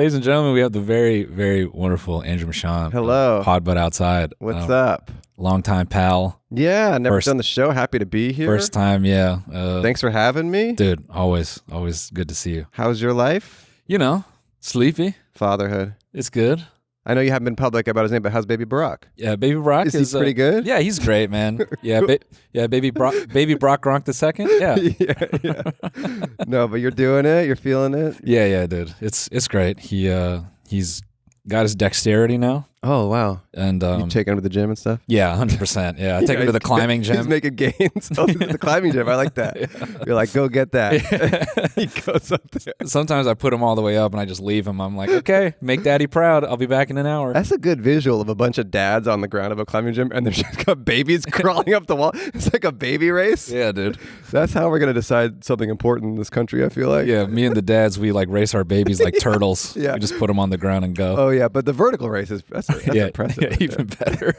Ladies and gentlemen, we have the very, very wonderful Andrew Michaan. Hello. Pod But Outside. What's up? Longtime pal. Yeah, never done the show. Happy to be here. First time, yeah. Thanks for having me. Dude, always good to see you. How's your life? You know, sleepy. Fatherhood. It's good. I know you haven't been public about his name, but how's baby Barack? Yeah, baby Brock is he pretty good? Yeah, he's great, man. Yeah, baby Brock Gronk the second. Yeah. yeah. No, but you're doing it. You're feeling it. Yeah, dude. It's great. He's got his dexterity now. Oh wow! And you taking him to the gym and stuff? Yeah, 100%. Yeah, I take him to the climbing gym. He's making gains. Oh, the climbing gym. I like that. Yeah. You're like, go get that. Yeah. He goes up there. Sometimes I put him all the way up and I just leave him. I'm like, okay, make daddy proud. I'll be back in an hour. That's a good visual of a bunch of dads on the ground of a climbing gym and there's just got babies crawling up the wall. It's like a baby race. Yeah, dude. That's how we're gonna decide something important in this country. I feel like. Yeah, me and the dads, we like race our babies like turtles. Yeah. We just put them on the ground and go. Oh yeah, but the vertical race is that's impressive. Yeah, even better.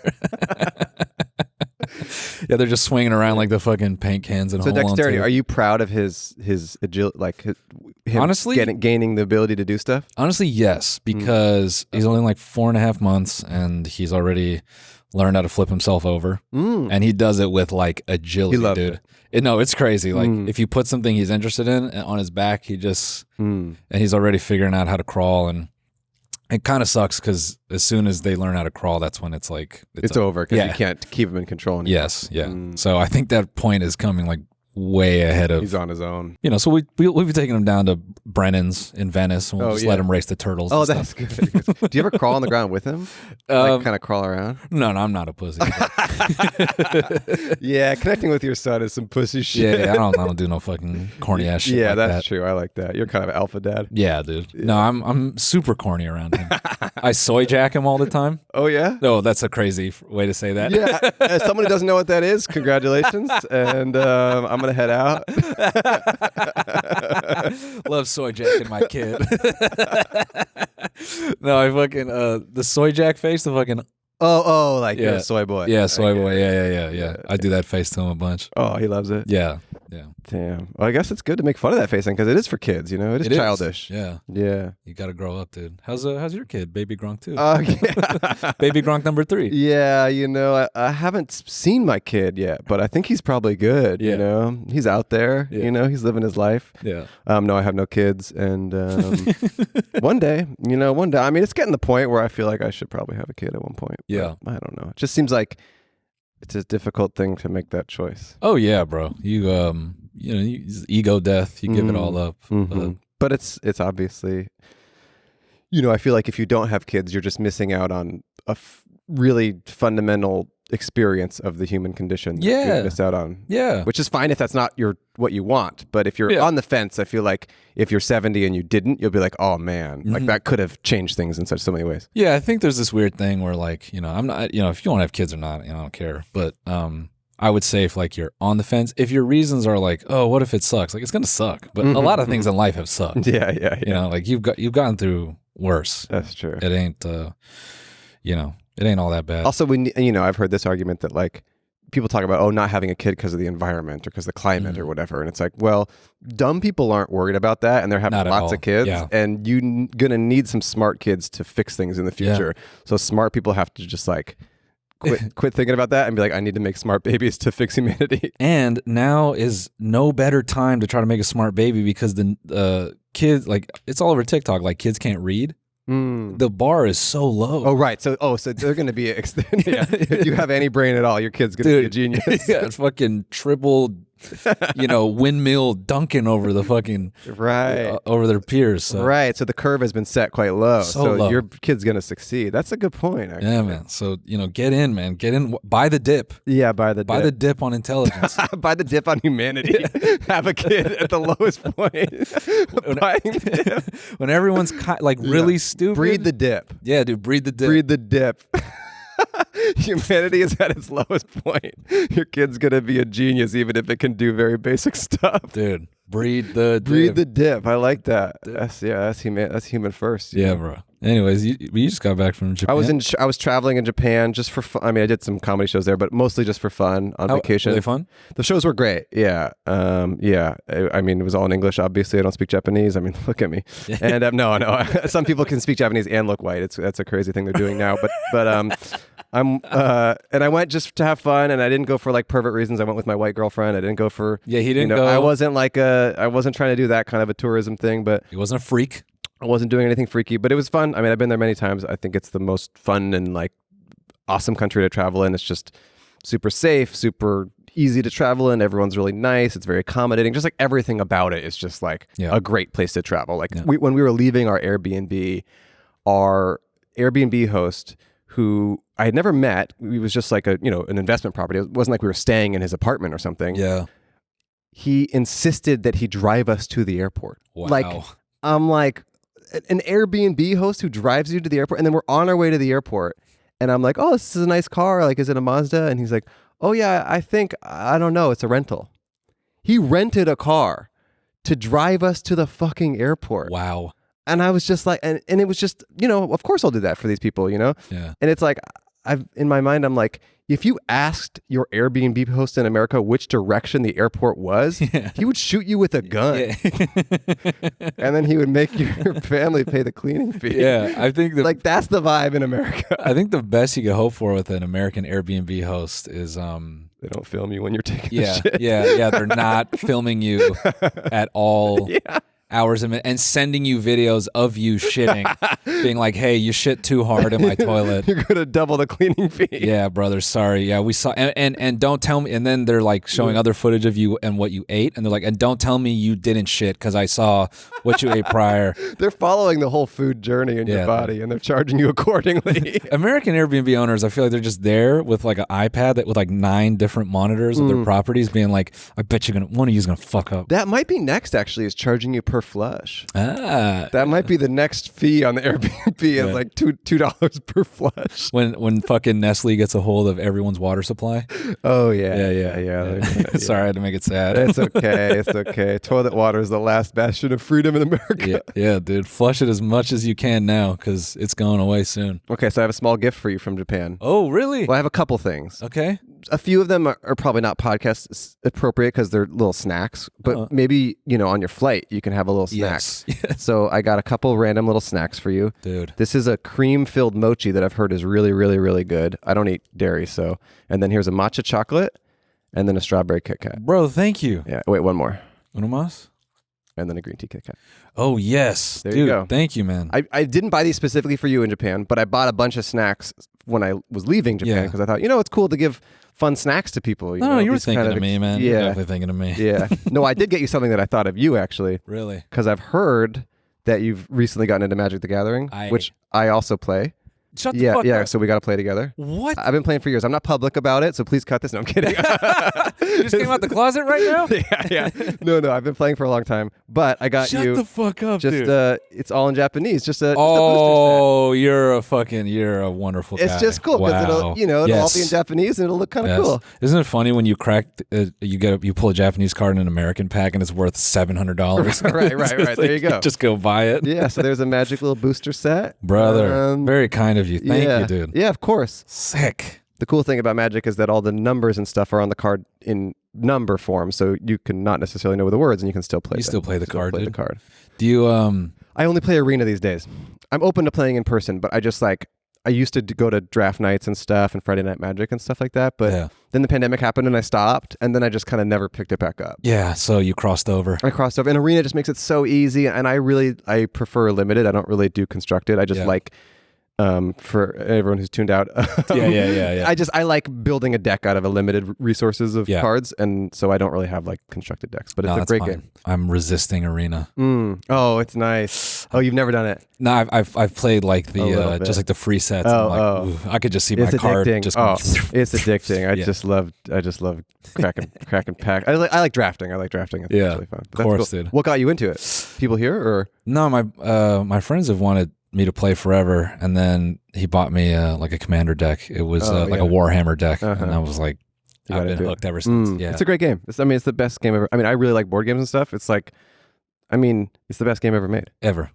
Yeah, they're just swinging around like the fucking paint cans and so dexterity. Are you proud of his agility, like him honestly gaining the ability to do stuff? Honestly, yes, because he's only like 4.5 months and he's already learned how to flip himself over, and he does it with like agility, dude. No, it's crazy. Like if you put something he's interested in on his back, he just and he's already figuring out how to crawl and. It kind of sucks because as soon as they learn how to crawl, that's when it's like it's over because you can't keep him in control anymore. Yes, yeah. So I think that point is coming like way ahead of. He's on his own. You know, so we'll be taking him down to Brennan's in Venice and we'll just let him race the turtles. Oh, that's good. Do you ever crawl on the ground with him? Like kind of crawl around? No, I'm not a pussy. Yeah, connecting with your son is some pussy shit. Yeah, I don't do no fucking corny ass shit. Yeah, like that's true. I like that. You're kind of an alpha dad. Yeah, dude. Yeah. No, I'm super corny around him. I soy jack him all the time. Oh yeah? No, that's a crazy way to say that. Yeah. As someone who doesn't know what that is, congratulations. And I'm gonna head out. Love soy jacking my kid. No, I fucking the soy jack face, the fucking like you're a soy boy. Yeah, soy boy. Yeah. I do that face to him a bunch. Oh, he loves it. Yeah. Damn. Well, I guess it's good to make fun of that face because it is for kids. You know, it is childish. Yeah. You got to grow up, dude. How's your kid, Baby Gronk 2? Yeah. Baby Gronk number 3. Yeah, you know, I haven't seen my kid yet, but I think he's probably good. Yeah. You know, he's out there. Yeah. You know, he's living his life. Yeah. No, I have no kids, and one day. I mean, it's getting to the point where I feel like I should probably have a kid at one point. Yeah. I don't know. It just seems like it's a difficult thing to make that choice. Oh yeah, bro. You ego death. You give it all up. But it's obviously, I feel like if you don't have kids, you're just missing out on a really fundamental experience of the human condition that you miss out on. Yeah. Which is fine if that's not what you want. But if you're on the fence, I feel like if you're 70 and you didn't, you'll be like, oh man, like that could have changed things in so many ways. Yeah, I think there's this weird thing where like, I'm not, if you want to have kids or not, I don't care. But I would say if like you're on the fence, if your reasons are like, oh, what if it sucks? Like it's gonna suck. But a lot of things in life have sucked. Yeah. You know, like you've gotten through worse. That's true. It ain't it ain't all that bad. Also, I've heard this argument that like people talk about, not having a kid because of the environment or because of the climate or whatever. And it's like, well, dumb people aren't worried about that and they're having lots of kids. Yeah. And you're going to need some smart kids to fix things in the future. Yeah. So smart people have to just like quit thinking about that and be like, I need to make smart babies to fix humanity. And now is no better time to try to make a smart baby because the kids, like it's all over TikTok, like kids can't read. The bar is so low. Oh, right. So they're going to be if you have any brain at all, your kid's going to be a genius. Yeah, it's fucking triple, windmill dunking over the fucking over their peers. So. Right. So the curve has been set quite low. So low. Your kid's going to succeed. That's a good point. Actually. Yeah, man. So get in, man. Get in. Buy the dip. Yeah, buy the dip on intelligence. Buy the dip on humanity. Have a kid at the lowest point. When everyone's really stupid. Breed the dip. Yeah, dude. Breed the dip. Breed the dip. Humanity is at its lowest point. Your kid's gonna be a genius, even if it can do very basic stuff. Dude, Breed the dip. I like that. That's human first. Yeah, bro. Anyways, you just got back from Japan. I was traveling in Japan just for fun. I mean, I did some comedy shows there, but mostly just for fun on vacation. Were they fun? The shows were great. Yeah. I mean, it was all in English. Obviously, I don't speak Japanese. I mean, look at me. And no. Some people can speak Japanese and look white. That's a crazy thing they're doing now. But and I went just to have fun, and I didn't go for like pervert reasons. I went with my white girlfriend. I didn't go for he didn't go. I wasn't trying to do that kind of a tourism thing, but he wasn't a freak. I wasn't doing anything freaky, but it was fun. I mean, I've been there many times. I think it's the most fun and like awesome country to travel in. It's just super safe, super easy to travel in. Everyone's really nice. It's very accommodating. Just like everything about it is just like a great place to travel. Like when we were leaving our Airbnb host, who I had never met, he was just like an investment property. It wasn't like we were staying in his apartment or something. Yeah. He insisted that he drive us to the airport. Wow. Like, I'm like, an Airbnb host who drives you to the airport, and then we're on our way to the airport, and I'm like, oh, this is a nice car. Like, is it a Mazda? And he's like, oh yeah, I don't know. It's a rental. He rented a car to drive us to the fucking airport. Wow. And I was just like, and it was just, of course I'll do that for these people, Yeah. And it's like, in my mind, I'm like, if you asked your Airbnb host in America which direction the airport was, he would shoot you with a gun. Yeah. And then he would make your family pay the cleaning fee. Yeah, I think that's the vibe in America. I think the best you could hope for with an American Airbnb host is they don't film you when you're taking the shit. Yeah, they're not filming you at all. Yeah. Hours and sending you videos of you shitting, being like, hey, you shit too hard in my toilet. You're going to double the cleaning fee. Yeah, brother, sorry. Yeah, we saw, and don't tell me, and then they're like showing other footage of you and what you ate, and they're like, and don't tell me you didn't shit because I saw what you ate prior. They're following the whole food journey in your body, and they're charging you accordingly. American Airbnb owners, I feel like they're just there with like an iPad with like 9 different monitors of their properties, being like, I bet one of you's going to fuck up. That might be next, actually, is charging you per flush. That might be the next fee on the Airbnb is like $2 per flush. When fucking Nestle gets a hold of everyone's water supply. Oh yeah. Sorry, I had to make it sad. It's okay. Toilet water is the last bastion of freedom in America. Yeah, dude. Flush it as much as you can now because it's going away soon. Okay, so I have a small gift for you from Japan. Oh, really? Well, I have a couple things. Okay. A few of them are probably not podcast appropriate because they're little snacks, but maybe, on your flight, you can have a little snack. Yes. So I got a couple random little snacks for you. Dude. This is a cream-filled mochi that I've heard is really, really, really good. I don't eat dairy, so. And then here's a matcha chocolate and then a strawberry Kit Kat. Bro, thank you. Yeah, wait, one more. Uno más? And then a green tea Kit Kat. Oh, yes. There Dude, you go. Thank you, man. I didn't buy these specifically for you in Japan, but I bought a bunch of snacks when I was leaving Japan because I thought, it's cool to give fun snacks to people. You were thinking of me, man. Yeah. You're definitely thinking of me. Yeah. No, I did get you something that I thought of you, actually. Really? Because I've heard that you've recently gotten into Magic the Gathering, which I also play. Shut the fuck up. Yeah, so we got to play together. What? I've been playing for years. I'm not public about it, so please cut this. No, I'm kidding. You just came out the closet right now? Yeah. No, I've been playing for a long time, but I got Shut you. Shut the fuck up, dude. It's all in Japanese. Just a booster set. You're a wonderful guy. It's just cool because it'll all be in Japanese and it'll look kind of cool. Isn't it funny when you you pull a Japanese card in an American pack and it's worth $700? Right. There you go. Just go buy it. Yeah. So there's a magic little booster set, brother. Very kind of you. Thank you, dude. Yeah, of course. Sick. The cool thing about Magic is that all the numbers and stuff are on the card in number form, so you can not necessarily know the words, and you can still play. Still play the card, dude. The card. Do you? I only play Arena these days. I'm open to playing in person, but I used to go to draft nights and stuff and Friday Night Magic and stuff like that. But then the pandemic happened and I stopped, and then I just kind of never picked it back up. Yeah, so you crossed over. I crossed over, and Arena just makes it so easy, and I prefer limited. I don't really do constructed. I just like. For everyone who's tuned out. Yeah. I like building a deck out of a limited resources of cards, and so I don't really have like constructed decks, but it's a great game. I'm resisting Arena. Oh, it's nice. Oh, you've never done it? No, I've played like the just like the free sets. I could just see my card just going. It's addicting. I just love cracking pack. I like drafting. It's really fun. Of course, dude. What got you into it? People here or? No, my friends have wanted me to play forever, and then he bought me like a commander deck. It was like a Warhammer deck, and I was like, I've been hooked ever since. Yeah, it's a great game. It's the best game ever. I mean, I really like board games and stuff. It's like, it's the best game ever made. Ever.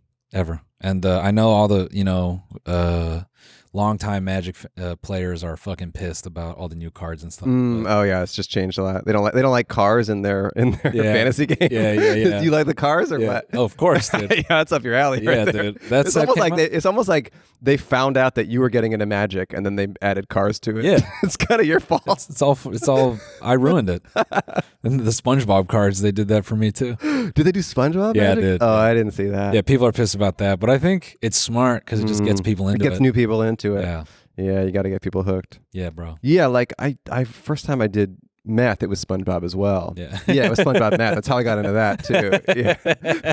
And I know all the longtime Magic players are fucking pissed about all the new cards and stuff. Oh yeah, it's just changed a lot. They don't like cars in their fantasy game. Yeah. Do you like the cars or what? Oh, of course, dude. Yeah, that's up your alley. Yeah, right there. dude. It's almost like they found out that you were getting into Magic and then they added cars to it. Yeah, it's kind of your fault. It's all. I ruined it. And the SpongeBob cards, they did that for me too. Did they do SpongeBob? Yeah, Magic? dude. Oh, I didn't see that. Yeah, people are pissed about that, but I think it's smart because it just gets people into it. It gets new people into it. Yeah, you got to get people hooked. Yeah, bro. Yeah, like I first time I did math, it was SpongeBob as well. Yeah, it was SpongeBob math. That's how I got into that too. Yeah,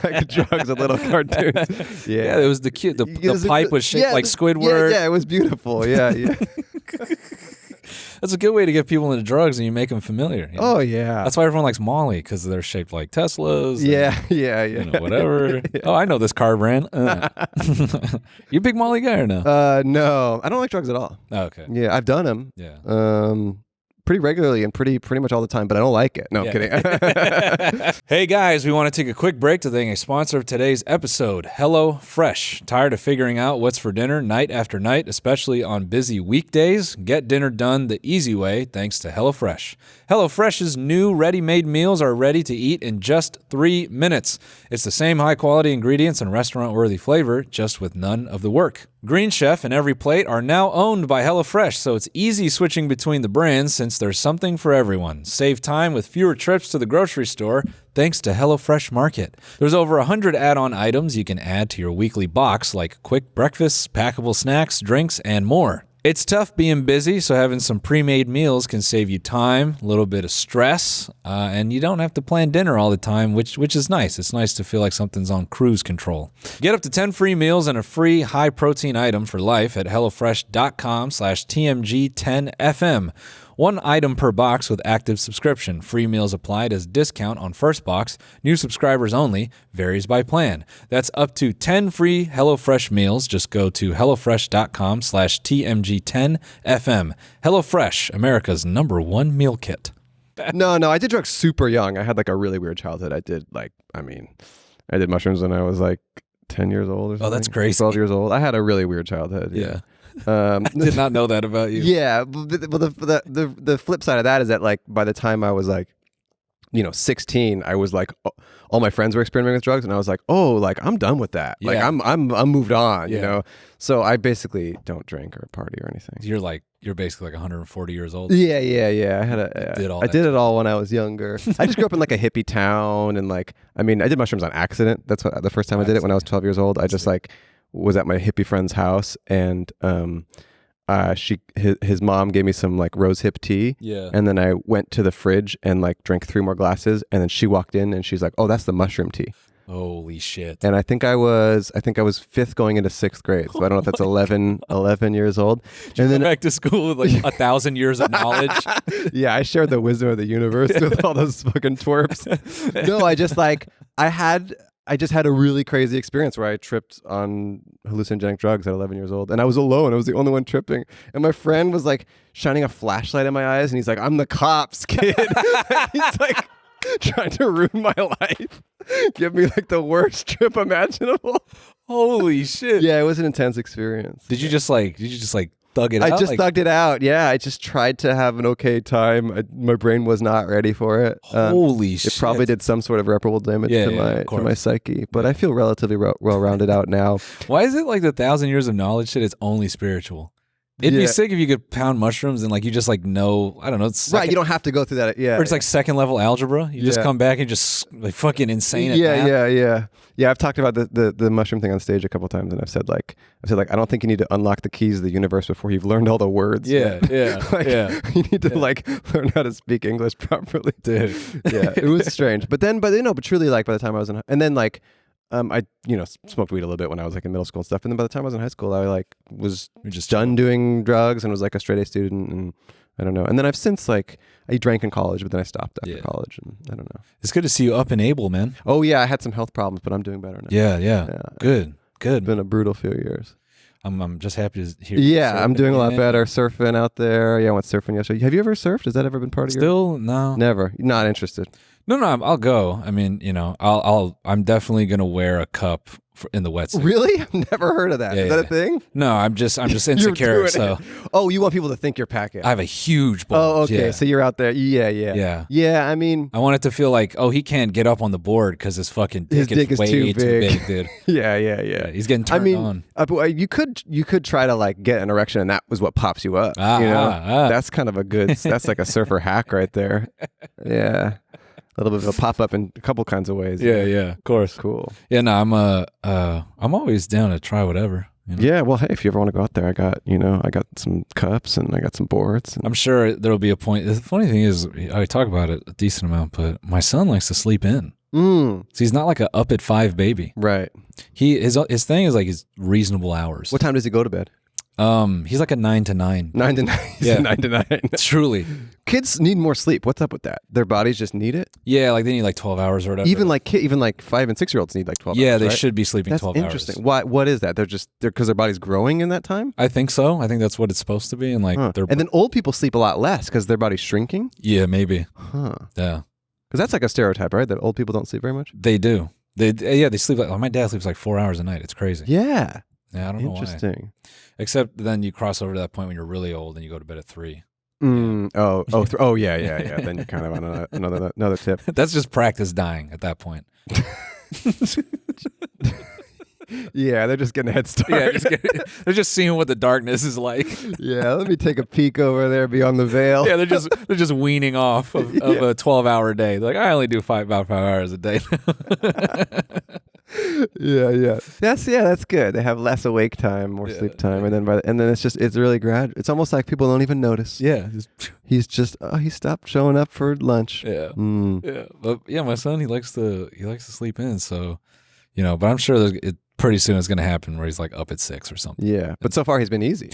like drugs and little cartoons. Yeah, it was the cute. The pipe was shaped like Squidward. Yeah, it was beautiful. Yeah. That's a good way to get people into drugs, and you make them familiar. You know? Oh yeah, that's why everyone likes Molly, because they're shaped like Teslas. Yeah. Whatever. Yeah. Oh, I know this car brand. You a big Molly guy or no? No, I don't like drugs at all. Oh, okay. Yeah, I've done them. Yeah. Pretty regularly and pretty much all the time, but I don't like it. No, I'm kidding. Hey guys, we want to take a quick break to thank a sponsor of today's episode, Hello Fresh. Tired of figuring out what's for dinner night after night, especially on busy weekdays? Get dinner done the easy way thanks to HelloFresh. HelloFresh's new ready-made meals are ready to eat in just 3 minutes. It's the same high-quality ingredients and restaurant-worthy flavor, just with none of the work. Green Chef and Every Plate are now owned by HelloFresh, so it's easy switching between the brands since there's something for everyone. Save time with fewer trips to the grocery store thanks to HelloFresh Market. There's over 100 add-on items you can add to your weekly box, like quick breakfasts, packable snacks, drinks, and more. It's tough being busy, so having some pre-made meals can save you time, a little bit of stress, and you don't have to plan dinner all the time, which is nice. It's nice to feel like something's on cruise control. Get up to 10 free meals and a free high-protein item for life at HelloFresh.com/TMG10FM. 1 item per box with active subscription. Free meals applied as discount on first box. New subscribers only. Varies by plan. That's up to 10 free HelloFresh meals. Just go to HelloFresh.com/TMG10FM. HelloFresh, America's #1 meal kit. No, I did drugs super young. I had like a really weird childhood. I did mushrooms when I was like 10 years old or something. Oh, that's crazy. 12 years old. I had a really weird childhood. Yeah. Did not know that about you. Yeah, but the flip side of that is that like by the time I was like 16, I was like all my friends were experimenting with drugs and I was like, oh, like I'm done with that. Yeah. Like I'm moved on, Yeah. you know. So I basically don't drink or party or anything. You're basically like 140 years old. Yeah. I did it all when I was younger. I just grew up in like a hippie town and like I did mushrooms on accident. That's what the first time I did it when I was 12 years old. I just like was at my hippie friend's house and his mom gave me some like rose hip tea. Yeah. And then I went to the fridge and like drank 3 more glasses and then she walked in and she's like, "Oh, that's the mushroom tea." Holy shit. And I think I was 5th going into 6th grade. So I don't know if that's 11 years old. And then back to school with like 1,000 years of knowledge. Yeah, I shared the wisdom of the universe with all those fucking twerps. No, I just had a really crazy experience where I tripped on hallucinogenic drugs at 11 years old. And I was alone. I was the only one tripping. And my friend was like shining a flashlight in my eyes. And he's like, "I'm the cops, kid." He's like trying to ruin my life. Give me like the worst trip imaginable. Holy shit. Yeah, it was an intense experience. Did you just thug it out? I just thugged it out. Yeah, I just tried to have an okay time. My brain was not ready for it. Holy shit. It probably did some sort of irreparable damage to my psyche, but I feel relatively well-rounded out now. Why is it like the 1,000 years of knowledge shit is only spiritual? It'd be sick if you could pound mushrooms and like you just like know, I don't know. Right, you don't have to go through that. Yeah. Or it's like second level algebra. You just come back and just like fucking insane at math. Yeah, I've talked about the mushroom thing on stage a couple times and I've said like I don't think you need to unlock the keys of the universe before you've learned all the words. Yeah. You need to like learn how to speak English properly. Dude. Yeah, it was strange. But truly like by the time I was and then like I smoked weed a little bit when I was like in middle school and stuff, and then by the time I was in high school, I like was just done doing drugs and was like a straight A student, and I don't know. And then I've since like I drank in college, but then I stopped after college, and I don't know. It's good to see you up and able, man. Oh yeah, I had some health problems, but I'm doing better now. Yeah. Good. It's been a brutal few years. I'm just happy to hear. Yeah, I'm doing a lot better surfing out there. Yeah, I went surfing yesterday. Have you ever surfed? Has that ever been part of your? Still, no. Never. Not interested. No, I'll go. I mean, I'm definitely gonna wear a cup in the wetsuit. Really? I've never heard of that. Is that a thing? No, I'm just insecure. So, you want people to think you're packing. I have a huge board. Oh, okay. Yeah. So you're out there. Yeah. I mean, I want it to feel like, he can't get up on the board because his fucking dick is way too big, dude. Yeah. He's getting turned on. You could try to like get an erection, and that was what pops you up. That's kind of a good. That's like a surfer hack right there. Yeah. A little bit of a pop up in a couple kinds of ways. Yeah, of course. Cool. Yeah, no, I'm always down to try whatever. Yeah, well, hey, if you ever want to go out there, I got some cups and I got some boards. I'm sure there'll be a point. The funny thing is, I talk about it a decent amount, but my son likes to sleep in. So he's not like a up at 5 baby. Right. His thing is like his reasonable hours. What time does he go to bed? He's like a 9 to 9. 9 to 9. Yeah, 9 to 9. Truly. Kids need more sleep. What's up with that? Their bodies just need it? Yeah, like they need like 12 hours or whatever. Even like 5 and 6 year olds need like 12 hours. Yeah, they right? should be sleeping 12 hours. That's interesting. What is that? They're because their body's growing in that time? I think so. I think that's what it's supposed to be. And like and then old people sleep a lot less because their body's shrinking? Yeah, maybe. Huh. Yeah. Because that's like a stereotype, right? That old people don't sleep very much? They do. They sleep like, my dad sleeps like 4 hours a night. It's crazy. Yeah. Yeah, I don't know why. Interesting. Except then you cross over to that point when you're really old and you go to bed at 3. Yeah. Yeah. Then you're kind of on another tip. That's just practice dying at that point. Yeah, they're just getting a head start. Yeah, they're just seeing what the darkness is like. Yeah, let me take a peek over there beyond the veil. Yeah, they're just weaning off of a 12-hour day. They're like, I only do about 5 hours a day. Yeah. That's good. They have less awake time, more sleep time, and then it's really gradual. It's almost like people don't even notice. Yeah, he stopped showing up for lunch. Yeah, yeah. But yeah, my son he likes to sleep in. So, but I'm sure pretty soon it's going to happen where he's like up at 6 or something. Yeah, but so far he's been easy.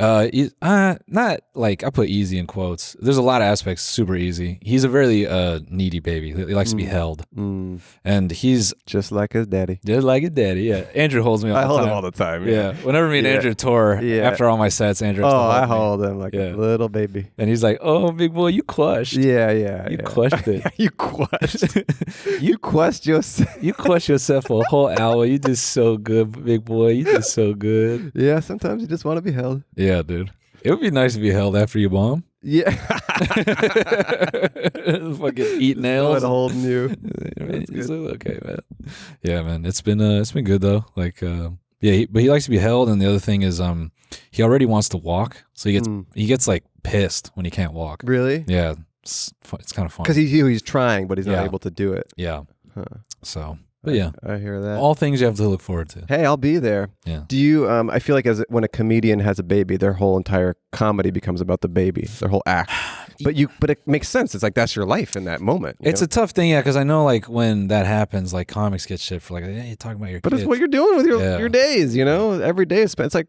Not like I put easy in quotes. There's a lot of aspects super easy. He's a very needy baby. He likes to be held, and he's just like his daddy. Just like his daddy. Yeah, Andrew holds me. I hold him all the time. Yeah, whenever me and Andrew tour after all my sets, Andrew. I hold him like a little baby, and he's like, "Oh, big boy, you crushed." Yeah. You crushed it. You crushed. You crushed yourself. You crushed yourself for a whole hour. You did so good, big boy. You did so good. Yeah, sometimes you just want to be held. Yeah, dude. It would be nice to be held after you bomb. Yeah. Fucking eat nails. Holding you. Okay, man. Yeah, man. It's been good though. Like, but he likes to be held, and the other thing is, he already wants to walk, so he gets like pissed when he can't walk. Really? Yeah. It's kind of fun because he's trying, but he's not able to do it. Yeah. So. But yeah, I hear that. All things you have to look forward to. Hey, I'll be there. Yeah. Do you? I feel like when a comedian has a baby, their whole entire comedy becomes about the baby, their whole act. But it makes sense. It's like that's your life in that moment. It's a tough thing, yeah, because I know like when that happens, like comics get shit for like, hey, you're talking about your But kids. it's what you're doing with your days. Every day is spent. It's like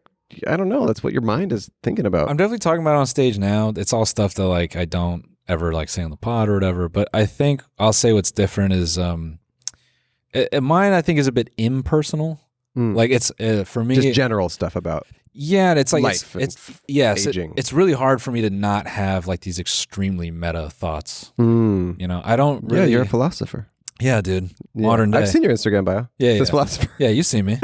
I don't know. That's what your mind is thinking about. I'm definitely talking about it on stage now. It's all stuff that like I don't ever like say on the pod or whatever. But I think I'll say what's different is mine, I think, is a bit impersonal. Like it's for me, just general stuff about and it's like life. Aging. It's really hard for me to not have like these extremely meta thoughts. I don't really. Yeah, you're a philosopher. Yeah, dude. Modern day. I've seen your Instagram bio. Yeah, This philosopher. Yeah, you see me.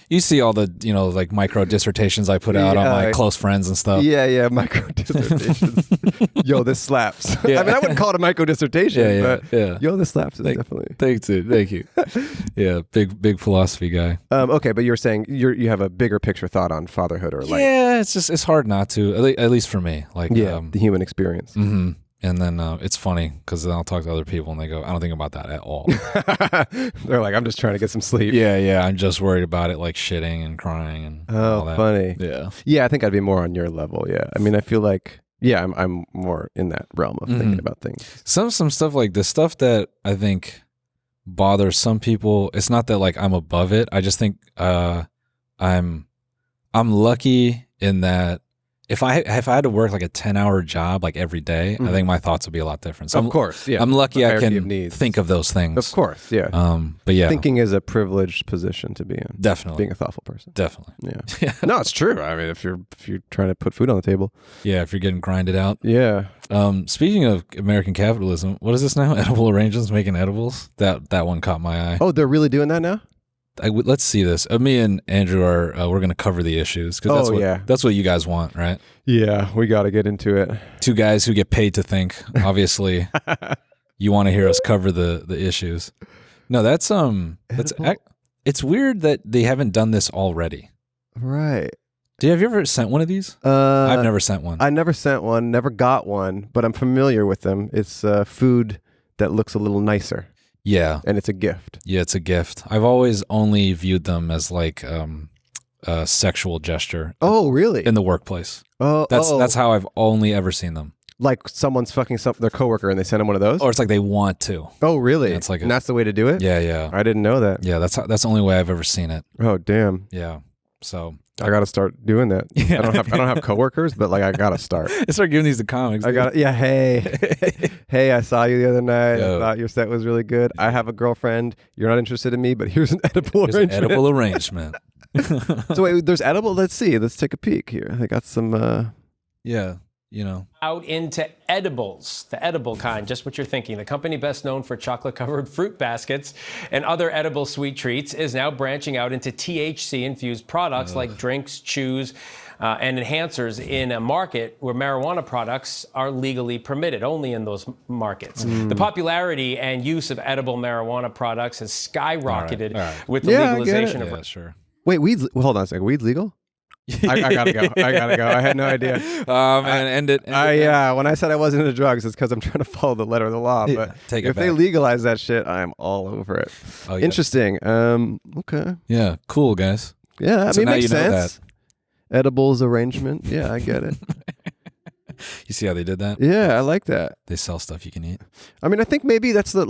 You see all the like micro dissertations I put out on my close friends and stuff. Yeah, micro dissertations. Yo, this slaps. Yeah. I mean, I wouldn't call it a micro dissertation, but yo, this slaps is definitely. Thanks, dude. Thank you. Yeah, big philosophy guy. Okay, but you're saying you have a bigger picture thought on fatherhood or life. Yeah, it's hard not to. At least for me, like the human experience. Mm-hmm. And then it's funny because then I'll talk to other people and they go, I don't think about that at all. They're like, I'm just trying to get some sleep. Yeah. I'm just worried about it, like shitting and crying and all that. Funny. Yeah. I think I'd be more on your level. Yeah. I mean, I feel like, I'm more in that realm of thinking about things. Some stuff like the stuff that I think bothers some people. It's not that like I'm above it. I just think I'm lucky in that if I had to work like a 10-hour job like every day, I think my thoughts would be a lot different. So of course, yeah. I'm lucky I can think of those things. Of course, yeah. But yeah, thinking is a privileged position to be in. Definitely, being a thoughtful person. Definitely, yeah. No, it's true. I mean, if you're trying to put food on the table, yeah. If you're getting grinded out, yeah. Speaking of American capitalism, what is this now? Edible arrangements making edibles. That one caught my eye. Oh, they're really doing that now? Let's see this. Me and Andrew are we're going to cover the issues because that's what you guys want, right? Yeah, we got to get into it. Two guys who get paid to think. Obviously, you want to hear us cover the issues. No, that's it's weird that they haven't done this already. Right. Have you ever sent one of these? I've never sent one. I never sent one, never got one, but I'm familiar with them. It's food that looks a little nicer. Yeah. And it's a gift. Yeah, it's a gift. I've always only viewed them as like a sexual gesture. Oh, really? In the workplace. That's how I've only ever seen them. Like someone's fucking their coworker and they send them one of those? Or it's like they want to. Oh, really? Yeah, it's like and that's the way to do it? Yeah, yeah. I didn't know that. Yeah, that's the only way I've ever seen it. Oh, damn. Yeah. So I got to start doing that. Yeah. I don't have coworkers, but like I got to start. I start giving these to comics. Hey, I saw you the other night. I thought your set was really good. I have a girlfriend. You're not interested in me, but here's an edible arrangement. An edible arrangement. So wait, there's edible. Let's see. Let's take a peek here. I got some. Yeah. You know, out into edibles, the edible kind, just what you're thinking. The company best known for chocolate-covered fruit baskets and other edible sweet treats is now branching out into THC-infused products like drinks, chews, and enhancers in a market where marijuana products are legally permitted, only in those markets. The popularity and use of edible marijuana products has skyrocketed with the legalization of... Yeah, sure. Wait, weed's... Well, hold on a second. Weed's legal? I gotta go. I had no idea. Man, end it. Yeah, when I said I wasn't into drugs, it's because I'm trying to follow the letter of the law. But if they legalize that shit, I'm all over it. Oh, yeah. Interesting. Okay. Yeah. Cool, guys. Yeah, I mean, makes sense. Edibles arrangement. Yeah, I get it. You see how they did that? Yeah, I like that. They sell stuff you can eat. I mean, I think maybe that's the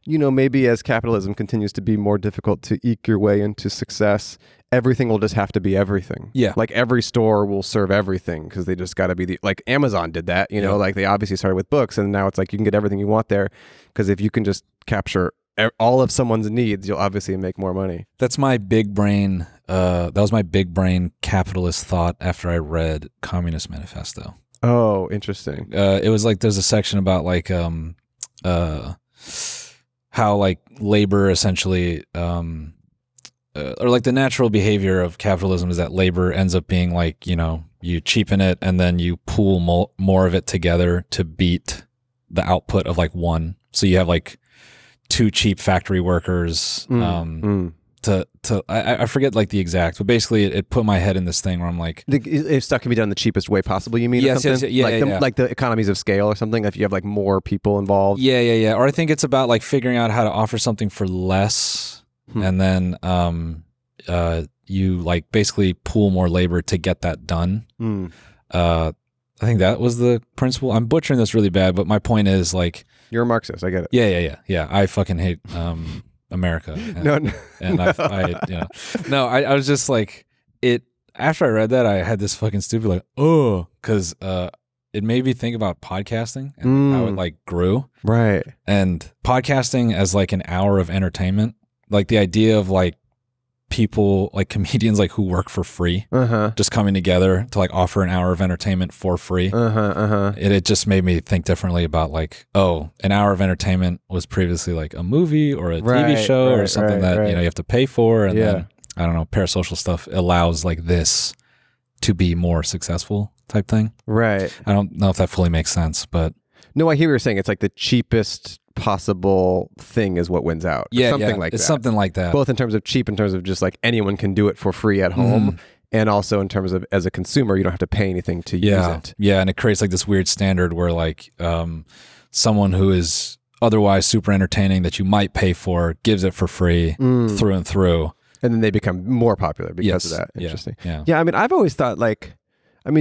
maybe as capitalism continues to be more difficult to eke your way into success, everything will just have to be everything. Yeah. Like every store will serve everything because they just got to be like Amazon did that, like they obviously started with books and now it's like you can get everything you want there because if you can just capture all of someone's needs, you'll obviously make more money. That's my big brain. That was my big brain capitalist thought after I read Communist Manifesto. Oh, interesting. It was like there's a section about like how like labor essentially or like the natural behavior of capitalism is that labor ends up being like, you cheapen it and then you pool more of it together to beat the output of like one. So you have like two cheap factory workers I forget like the exact, but basically it put my head in this thing where I'm like, if stuff can be done the cheapest way possible, you mean? Yes, like the economies of scale or something. If you have like more people involved. Yeah. Or I think it's about like figuring out how to offer something for less, and then you like basically pool more labor to get that done. I think that was the principle. I'm butchering this really bad, but my point is like, you're a Marxist. I get it. Yeah. I fucking hate America. And I was just like, after I read that, I had this fucking stupid like, because it made me think about podcasting and how it like grew. Right. And podcasting as like an hour of entertainment, like the idea of like people like comedians like who work for free just coming together to like offer an hour of entertainment for free. It just made me think differently about like, an hour of entertainment was previously like a movie or a TV show or something that you have to pay for, and then I don't know, parasocial stuff allows like this to be more successful type thing. Right. I don't know if that fully makes sense, but no, I hear what you're saying. It's like the cheapest possible thing is what wins out. It's something like that. Both in terms of cheap, in terms of just like anyone can do it for free at home, and also in terms of as a consumer, you don't have to pay anything to use it. Yeah, and it creates like this weird standard where like someone who is otherwise super entertaining that you might pay for gives it for free through and through. And then they become more popular because of that. Interesting. Yeah, I mean, I've always thought like,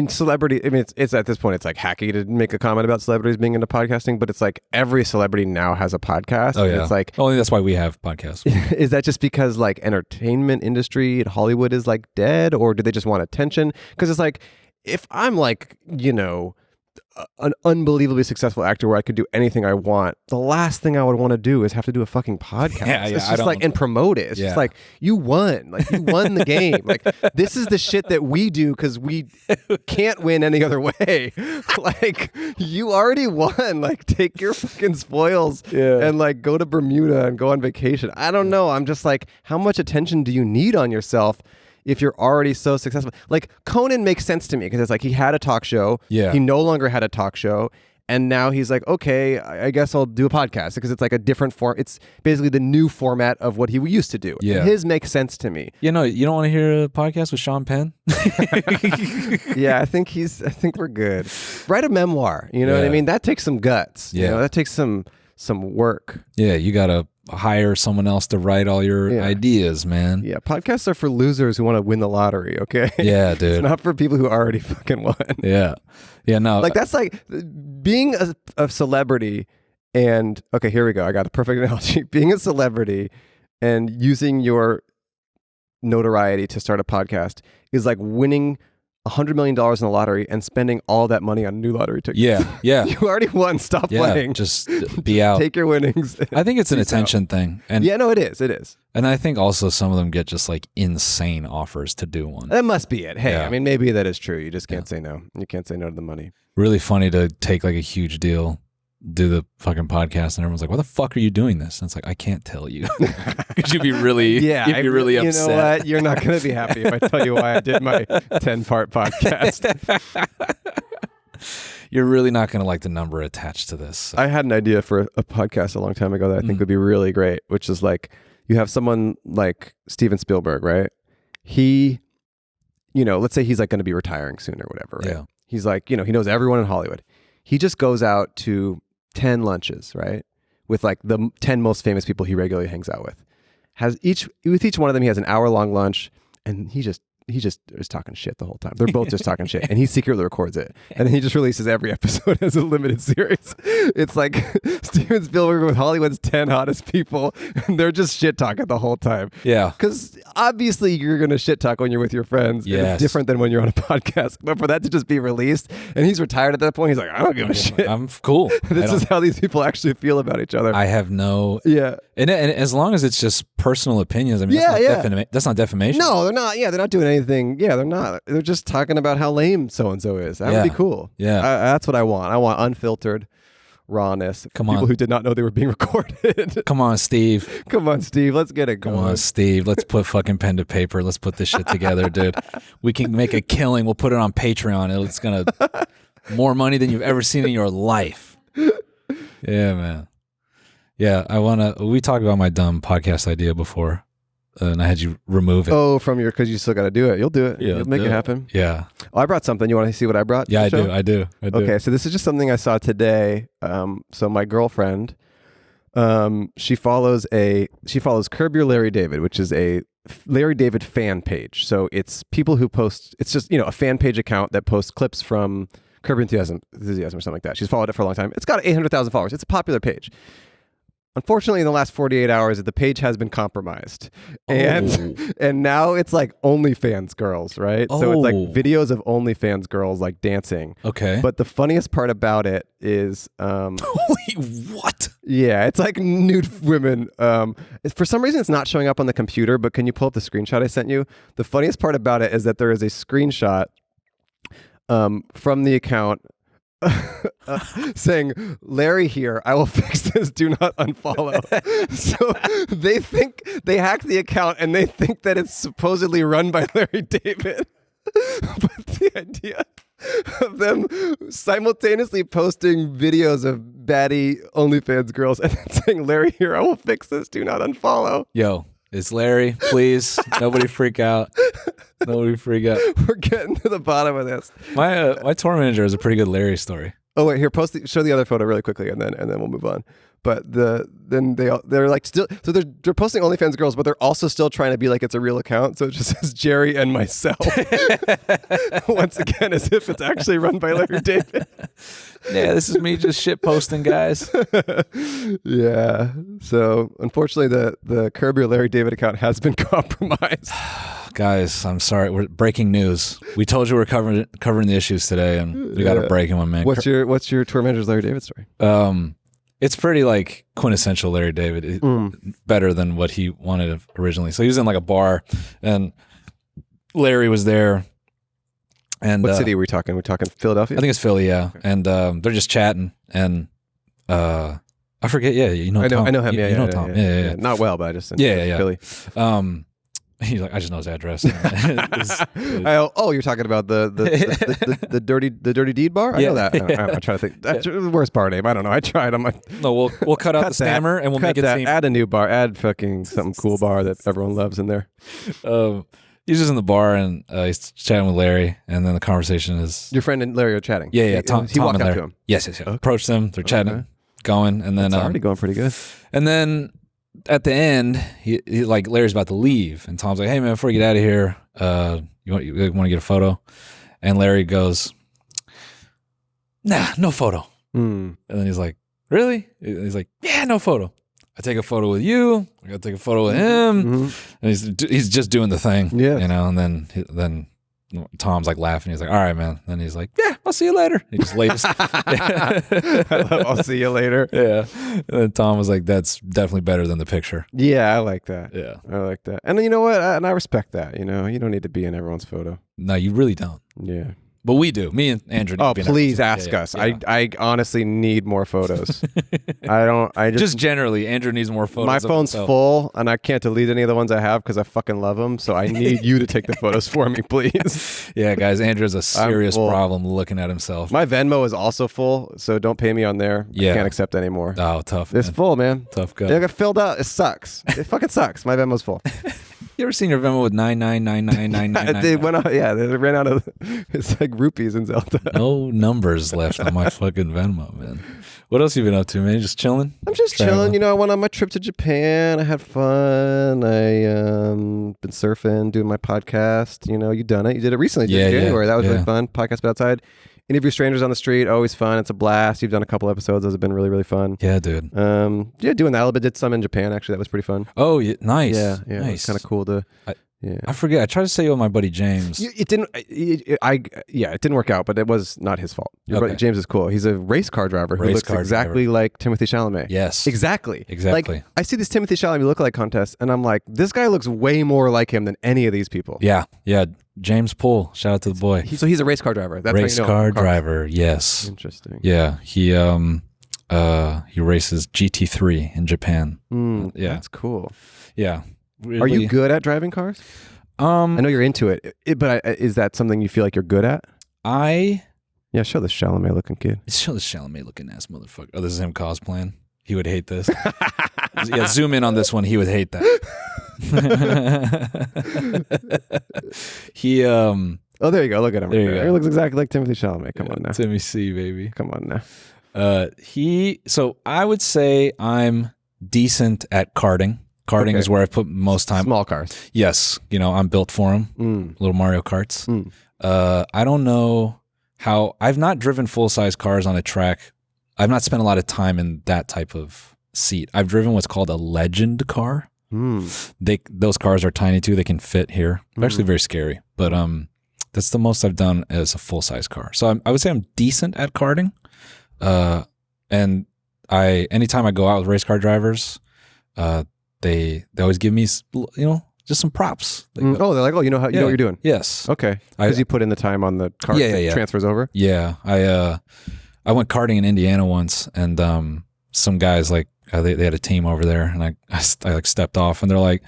celebrity, it's at this point, it's like hacky to make a comment about celebrities being into podcasting, but it's like every celebrity now has a podcast. Oh, yeah. It's like, only that's why we have podcasts. Is that just because like entertainment industry in Hollywood is like dead, or do they just want attention? Because it's like, if I'm like, an unbelievably successful actor where I could do anything I want, the last thing I would want to do is have to do a fucking podcast. It's just like, and promote it. It's just like, you won. Like, you won the game. Like, this is the shit that we do because we can't win any other way. Like, you already won. Like, take your fucking spoils and like go to Bermuda and go on vacation. I don't know. I'm just like, how much attention do you need on yourself if you're already so successful? Like, Conan makes sense to me because it's like he had a talk show. Yeah. He no longer had a talk show. And now he's like, okay, I guess I'll do a podcast because it's like a different form. It's basically the new format of what he used to do. Yeah. And his makes sense to me. You don't want to hear a podcast with Sean Penn? Yeah, I think we're good. Write a memoir. You know what I mean? That takes some guts. Yeah. That takes some work. Yeah, you got to hire someone else to write all your ideas, man. Yeah, podcasts are for losers who want to win the lottery, okay? Yeah, dude. It's not for people who already fucking won. Yeah. Yeah, no. Like, that's like being a celebrity and, okay, here we go. I got a perfect analogy. Being a celebrity and using your notoriety to start a podcast is like winning $100 million in the lottery and spending all that money on new lottery tickets. Yeah. You already won. Stop playing. Just be out. Take your winnings. I think it's an attention thing. And it is. And I think also some of them get just like insane offers to do one. That must be it. Hey, I mean, maybe that is true. You just can't say no. You can't say no to the money. Really funny to take like a huge deal, do the fucking podcast, and everyone's like, why the fuck are you doing this? And it's like, I can't tell you. Because you'd be really, really upset. You know what? You're not going to be happy if I tell you why I did my 10-part podcast. You're really not going to like the number attached to this. So. I had an idea for a podcast a long time ago that I think would be really great, which is like, you have someone like Steven Spielberg, right? He, let's say he's like going to be retiring soon or whatever, right? Yeah. He's like, he knows everyone in Hollywood. He just goes out to 10 lunches, right? With like the 10 most famous people he regularly hangs out with. With each one of them, he has an hour-long lunch, and he just is talking shit the whole time. They're both just talking shit, and he secretly records it, and then he just releases every episode as a limited series. It's like Steven Spielberg with Hollywood's 10 hottest people, and they're just shit talking the whole time. Yeah, because obviously you're gonna shit talk when you're with your friends. Yes. And it's different than when you're on a podcast. But for that to just be released, and he's retired at that point, he's like, I don't give a shit. I'm cool. This is how these people actually feel about each other. I have no. Yeah, and as long as it's just personal opinions, I mean, that's not defamation. No, they're not. Yeah, they're not doing anything. Yeah, they're not. They're just talking about how lame so-and-so is. That would be cool. Yeah. That's what I want. I want unfiltered rawness. Come on. People who did not know they were being recorded. Come on, Steve. Come on, Steve. Let's get it going. Come on, Steve. Let's put fucking pen to paper. Let's put this shit together, dude. We can make a killing. We'll put it on Patreon. It's going to more money than you've ever seen in your life. Yeah, man. Yeah, we talked about my dumb podcast idea before. And I had you remove it. Oh, because you still got to do it. You'll do it. Yeah, you'll make it happen. Yeah. Oh, I brought something. You want to see what I brought? Yeah, I do. Okay, so this is just something I saw today. So my girlfriend, she follows Curb Your Larry David, which is a Larry David fan page. So it's people who post. It's just a fan page account that posts clips from Curb Your Enthusiasm or something like that. She's followed it for a long time. It's got 800,000 followers. It's a popular page. Unfortunately, in the last 48 hours, the page has been compromised. And now it's like OnlyFans girls, right? So it's like videos of OnlyFans girls like dancing. Okay. But the funniest part about it is... what? Yeah, it's like nude women. For some reason, it's not showing up on the computer, but can you pull up the screenshot I sent you? The funniest part about it is that there is a screenshot from the account saying, Larry here, I will fix this, do not unfollow. So they hacked the account and they think that it's supposedly run by Larry David. But the idea of them simultaneously posting videos of baddie OnlyFans girls and then saying, Larry here, I will fix this, do not unfollow. Yo, it's Larry, please. Nobody freak out. Nobody freak out. We're getting to the bottom of this. My tour manager has a pretty good Larry story. Oh wait, here, show the other photo really quickly, and then we'll move on. But they're like still, so they're posting OnlyFans girls, but they're also still trying to be like it's a real account. So it just says Jerry and myself. Once again, as if it's actually run by Larry David. Yeah, this is me just shit posting, guys. Yeah. So unfortunately, the Curb Your Larry David account has been compromised. Guys, I'm sorry. We're breaking news. We told you we're covering the issues today, and we got to break them, man. What's your tour manager's Larry David story? It's pretty like quintessential Larry David. Better than what he wanted originally. So he was in like a bar, and Larry was there. And what city are we talking? We're talking Philadelphia? I think it's Philly, yeah. Okay. And they're just chatting, and I forget. Yeah, you know Tom. I know him. You know Tom. Yeah. Not well, but I just Philly. He's like, I just know his address. You're talking about the dirty deed bar? I know that. I'm trying to think. That's the worst bar name. I don't know. I tried. I'm like, no, we'll cut out the stammer and we'll make it seem. Add a new bar. Add fucking something cool bar that everyone loves in there. He's just in the bar and he's chatting with Larry, and then the conversation is your friend and Larry are chatting. Yeah. Tom walked and up to him. Yes. Okay. Approached them. They're chatting, going, and then it's already going pretty good. And then at the end, he like Larry's about to leave, and Tom's like, "Hey man, before you get out of here, you want to get a photo?" And Larry goes, "Nah, no photo." And then he's like, "Really?" He's like, "Yeah, no photo. I take a photo with you. I got to take a photo with him." And he's just doing the thing, you know. And then Tom's like laughing. He's like, "All right, man." Then he's like, "Yeah, I'll see you later." He just lays. I'll see you later. Yeah. And then Tom was like, "That's definitely better than the picture." Yeah, I like that. Yeah, I like that. And you know what? And I respect that. You know, you don't need to be in everyone's photo. No, you really don't. Yeah. But we do. Me and Andrew. Oh, please ask us. Yeah. I honestly need more photos. I just generally, Andrew needs more photos. My phone's full, and I can't delete any of the ones I have because I fucking love them. So I need you to take the photos for me, please. Yeah, guys, Andrew has a serious problem looking at himself. My Venmo is also full, so don't pay me on there. I can't accept anymore. Oh, tough. It's full, man. Tough guy. They got filled out. It sucks. It fucking sucks. My Venmo's full. You ever seen your Venmo with 9999999? They went out. Yeah, they ran out of. It's like rupees in Zelda. No numbers left on my fucking Venmo, man. What else you been up to, man? Just chilling? I'm just chilling. You know, I went on my trip to Japan. I had fun. I been surfing, doing my podcast. You know, you done it. You did it recently. In January. That was really fun. Podcast But Outside. Interview strangers on the street, always fun. It's a blast. You've done a couple episodes. Those have been really, really fun. Yeah, dude. Doing that a little bit. Did some in Japan, actually. That was pretty fun. Oh, yeah, nice. Yeah. Nice. It was kind of cool to... I forget. I tried to say it with my buddy James. It didn't. It didn't work out, but it was not his fault. Your buddy James is cool. He's a race car driver who looks exactly like Timothy Chalamet. Yes, exactly. Like, I see this Timothy Chalamet lookalike contest, and I'm like, this guy looks way more like him than any of these people. Yeah. James Poole. Shout out to the boy. So he's a race car driver. That's race car driver. Yes. Interesting. Yeah. He races GT3 in Japan. Yeah, that's cool. Yeah. Really? Are you good at driving cars? I know you're into it, but is that something you feel like you're good at? Yeah, show this Chalamet looking kid. Show this Chalamet looking ass motherfucker. Oh, this is him cosplaying. He would hate this. Yeah, zoom in on this one. He would hate that. Oh, there you go. Look at him. He looks exactly like Timothy Chalamet. Come on now. Timmy C, baby. Come on now. So I would say I'm decent at karting. Karting is where I put most time. Small cars. Yes. You know, I'm built for them. Little Mario Karts. I don't know how... I've not driven full-size cars on a track. I've not spent a lot of time in that type of seat. I've driven what's called a legend car. Those cars are tiny too. They can fit here. They're actually very scary. But that's the most I've done as a full-size car. So I would say I'm decent at karting. And anytime I go out with race car drivers... They always give me, just some props. They're like, you know what you're doing. Yes. Okay. Because you put in the time on the car. Transfers over. Yeah. I went karting in Indiana once, and some guys they had a team over there, and I like stepped off, and they're like,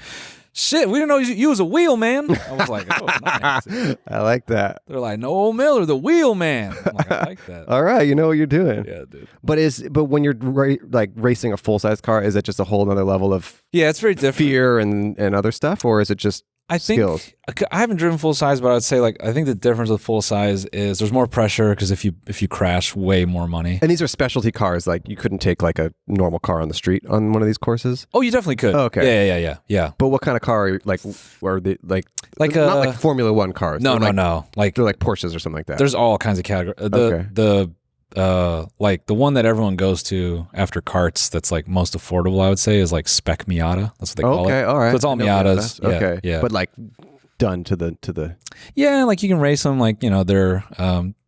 "Shit, we didn't know you was a wheel man." I was like, "Oh, nice." I like that. They're like, "Noel Miller, the wheel man." I'm like, I like that. All right, you know what you're doing. Yeah, dude. But when you're racing a full size car, is it just a whole nother level of it's very different fear and other stuff, or is it just skills? I haven't driven full size, but I would say like I think the difference with full size is there's more pressure because if you crash, way more money. And these are specialty cars. Like you couldn't take like a normal car on the street on one of these courses. Oh, you definitely could. Oh, okay. Yeah. But what kind of car are you, like? Are they like not like Formula One cars? No. Like they're like Porsches or something like that. There's all kinds of categories. Like the one that everyone goes to after karts that's like most affordable, I would say, is like Spec Miata. That's what they call it. Okay, all right. So it's all Miatas. Okay, yeah. But like done to the. Yeah, like you can race them. Like they're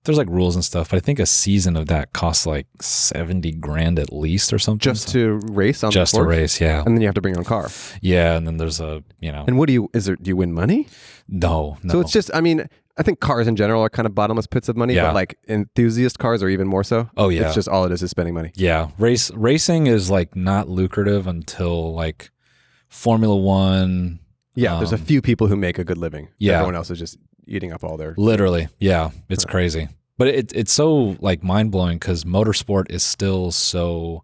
there's like rules and stuff. But I think a season of that costs like $70,000 at least or something. Just to race on. Just to race, yeah. And then you have to bring your own car. Yeah, and then there's a And what do you win money? No. So it's just I think cars in general are kind of bottomless pits of money, but like enthusiast cars are even more so. Oh yeah. It's just all it is spending money. Yeah. Racing is like not lucrative until like Formula One. Yeah. There's a few people who make a good living. Yeah. Everyone else is just eating up all their. Literally. Yeah. It's crazy. But it's so like mind blowing because motorsport is still so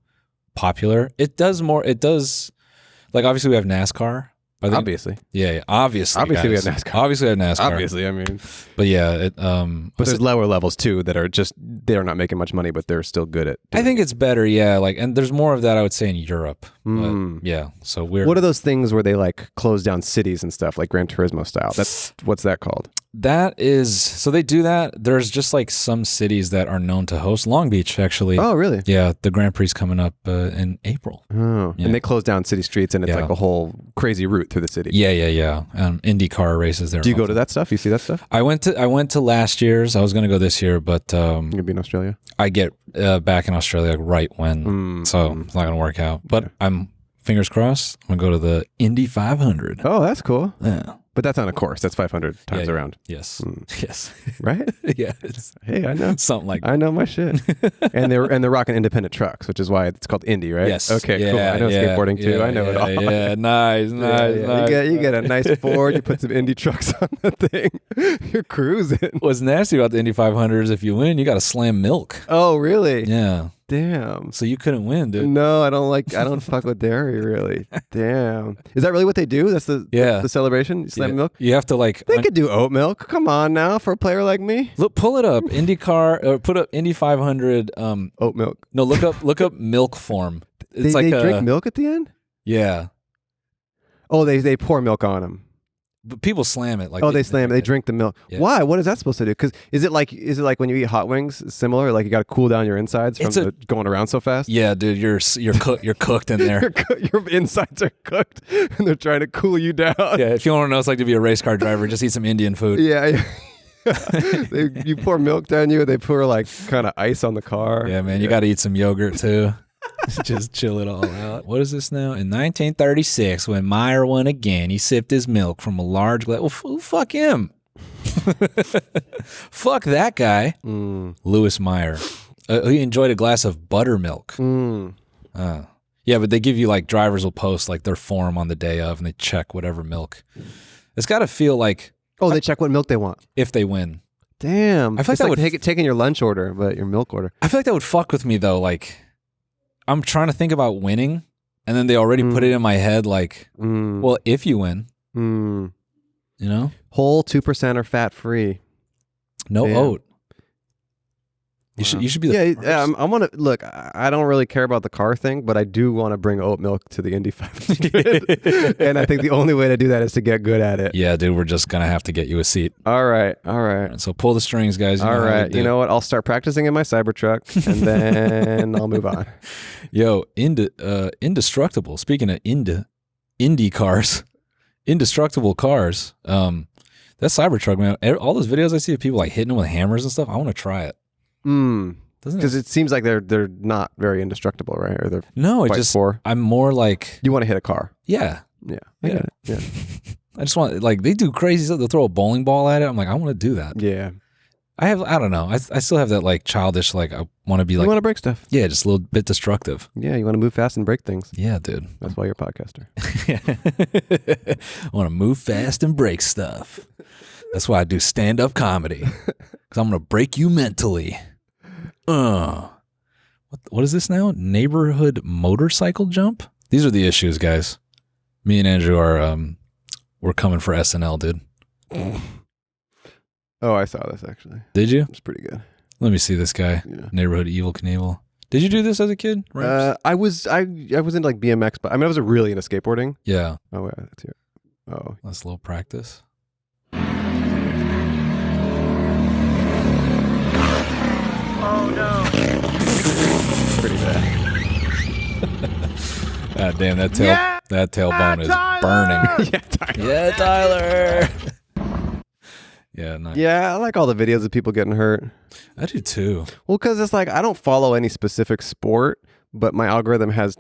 popular. It does like obviously we have NASCAR. Obviously. Yeah, obviously. Obviously, we have NASCAR. Obviously, we have NASCAR. Obviously, I mean. But yeah, but there's lower levels too that are just they're not making much money, but they're still good at. I think it's better, yeah. Like, and there's more of that I would say in Europe. But yeah, so What are those things where they like close down cities and stuff, like Gran Turismo style? What's that called? That is, so they do that. There's just like some cities that are known to host. Long Beach, actually. Oh, really? Yeah, the Grand Prix coming up in April. Oh, yeah. And they close down city streets, and it's like a whole crazy route through the city. Yeah. IndyCar races there. Do you go to that stuff? You see that stuff? I went to last year's. I was going to go this year, but you're gonna be in Australia. I get back in Australia right when, so it's not going to work out. But I'm fingers crossed. I'm gonna go to the Indy 500. Oh, that's cool. Yeah. But that's on a course. That's 500 times around. Yes. Yes. Right? Yeah. Hey, I know. Something like that. I know my shit. and they're rocking independent trucks, which is why it's called Indy, right? Yes. Okay, cool. I know skateboarding too. I know it all. Yeah, nice. You get a nice Ford, you put some Indy trucks on the thing. You're cruising. What's nasty about the Indy 500 is if you win, you got to slam milk. Oh, really? Yeah. Damn. So you couldn't win, dude. No, I don't fuck with dairy, really. Damn. Is that really what they do? That's the celebration? You slam milk? You have to like... They could do oat milk. Come on now, for a player like me. Look, pull it up. IndyCar, or put up Indy 500. Oat milk. No, look up milk form. It's they drink milk at the end? Yeah. Oh, they pour milk on them. But people slam it. Like they slam it. They drink the milk. Yeah. Why? What is that supposed to do? Because is it like when you eat hot wings? Similar? Like you got to cool down your insides from going around so fast? Yeah, dude. You're cooked in there. Your insides are cooked, and they're trying to cool you down. Yeah. If you want to know what it's like to be a race car driver, just eat some Indian food. Yeah. You pour milk down you, and they pour like kind of ice on the car. Yeah, man. You got to eat some yogurt too. Just chill it all out. What is this now? In 1936, when Meyer won again, he sipped his milk from a large glass. Well, fuck him. Fuck that guy. Louis Meyer. He enjoyed a glass of buttermilk. Yeah, but they give you like drivers will post like their form on the day of, and they check whatever milk. It's got to feel like they check what milk they want if they win. Damn, I feel like that would taking your lunch order, but your milk order. I feel like that would fuck with me though. Like, I'm trying to think about winning, and then they already put it in my head like, well, if you win, you know, whole 2% are fat free, no oat. You should be the first. I want to look. I don't really care about the car thing, but I do want to bring oat milk to the Indy 500, and I think the only way to do that is to get good at it. Yeah, dude, we're just gonna have to get you a seat. All right. So pull the strings, guys. All right. You know what? I'll start practicing in my Cybertruck, and then I'll move on. Yo, indestructible. Speaking of Indy cars, indestructible cars. That Cybertruck, man. All those videos I see of people like hitting them with hammers and stuff. I want to try it. Because it seems like they're not very indestructible, right? Or they're I'm more like you want to hit a car. Yeah. I get it. Yeah. I just want like they do crazy stuff. They'll throw a bowling ball at it. I'm like, I want to do that. Yeah. I don't know. I still have that like childish like I want to be like you want to break stuff. Yeah, just a little bit destructive. Yeah, you want to move fast and break things. Yeah, dude. That's why you're a podcaster. I want to move fast and break stuff. That's why I do stand-up comedy. Because I'm going to break you mentally. What is this now? Neighborhood motorcycle jump? These are the issues, guys. Me and Andrew are we're coming for SNL, dude. Oh, I saw this actually. Did you? It's pretty good. Let me see this guy. Yeah. Neighborhood Evil Knievel. Did you do this as a kid? I was into like BMX, but I mean I was really into skateboarding. Yeah. Oh yeah, that's here. Oh, that's a little practice. Oh no. Pretty bad. God damn, that tailbone is burning. Yeah, Tyler. Yeah, nice. Yeah, I like all the videos of people getting hurt. I do too. Well, because it's like I don't follow any specific sport, but my algorithm has,